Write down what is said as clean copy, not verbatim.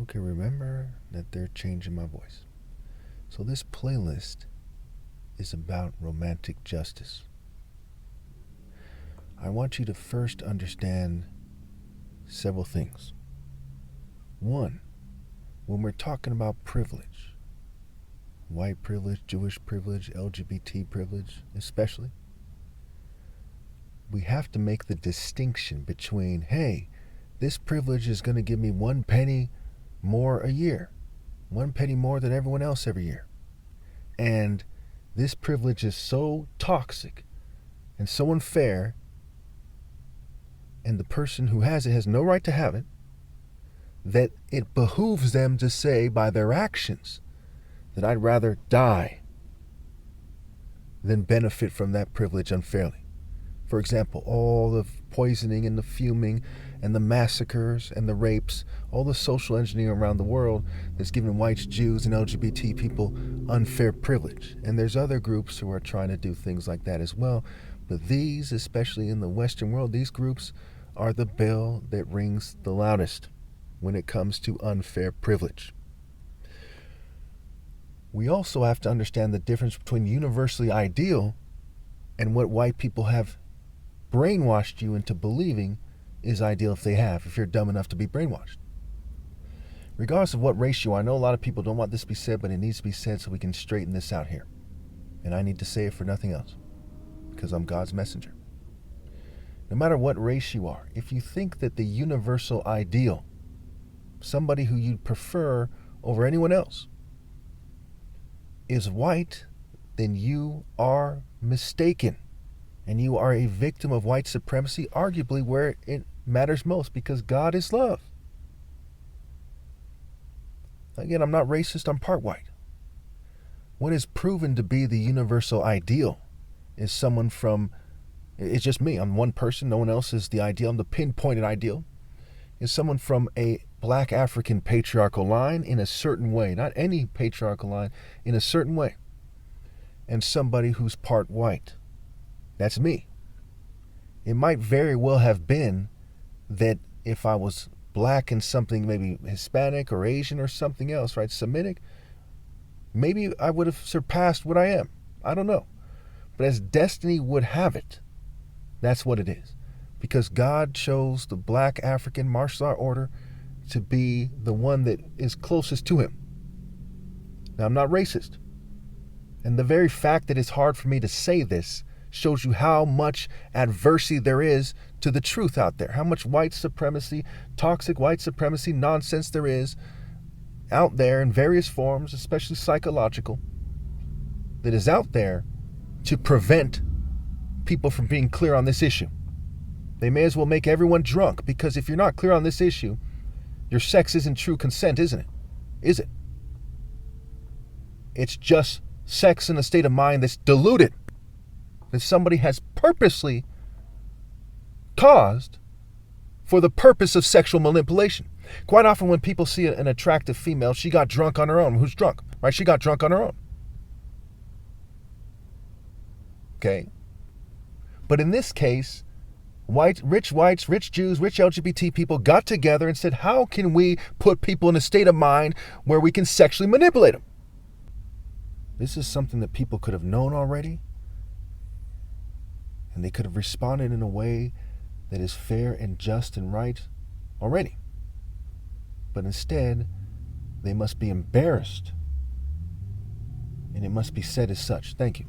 Okay, remember that they're changing my voice. So this playlist is about romantic justice. I want you to first understand several things. One, when we're talking about privilege, white privilege, Jewish privilege, LGBT privilege, especially, we have to make the distinction between, hey, this privilege is going to give me 1 penny more a year, 1 penny more than everyone else every year. And this privilege is so toxic and so unfair, and the person who has it has no right to have it, that it behooves them to say by their actions that I'd rather die than benefit from that privilege unfairly. For example, all the poisoning and the fuming and the massacres and the rapes, all the social engineering around the world that's given whites, Jews, and LGBT people unfair privilege. And there's other groups who are trying to do things like that as well. But these, especially in the Western world, these groups are the bell that rings the loudest when it comes to unfair privilege. We also have to understand the difference between universally ideal and what white people have brainwashed you into believing is ideal if you're dumb enough to be brainwashed. Regardless of what race you are, I know a lot of people don't want this to be said, but it needs to be said so we can straighten this out here. And I need to say it for nothing else, because I'm God's messenger. No matter what race you are, if you think that the universal ideal, somebody who you'd prefer over anyone else, is white, then you are mistaken. And you are a victim of white supremacy, arguably where it matters most, because God is love. Again, I'm not racist, I'm part white. What is proven to be the universal ideal is someone from, it's just me, I'm one person, no one else is the ideal, I'm the pinpointed ideal, is someone from a black African patriarchal line in a certain way, not any patriarchal line, in a certain way, and somebody who's part white. That's me. It might very well have been that if I was black and something, maybe Hispanic or Asian or something else, right, Semitic, maybe I would have surpassed what I am. I don't know. But as destiny would have it, that's what it is. Because God chose the black African martial art order to be the one that is closest to him. Now, I'm not racist. And the very fact that it's hard for me to say this shows you how much adversity there is to the truth out there, how much white supremacy, toxic white supremacy nonsense there is out there in various forms, especially psychological, that is out there to prevent people from being clear on this issue. They may as well make everyone drunk, because if you're not clear on this issue, your sex isn't true consent, isn't it? Is it? It's just sex in a state of mind that's diluted, that somebody has purposely caused for the purpose of sexual manipulation. Quite often when people see an attractive female, she got drunk on her own. Who's drunk? Right? She got drunk on her own. Okay? But in this case, rich whites, rich Jews, rich LGBT people got together and said, how can we put people in a state of mind where we can sexually manipulate them? This is something that people could have known already, and they could have responded in a way that is fair and just and right already. But instead, they must be embarrassed, and it must be said as such. Thank you.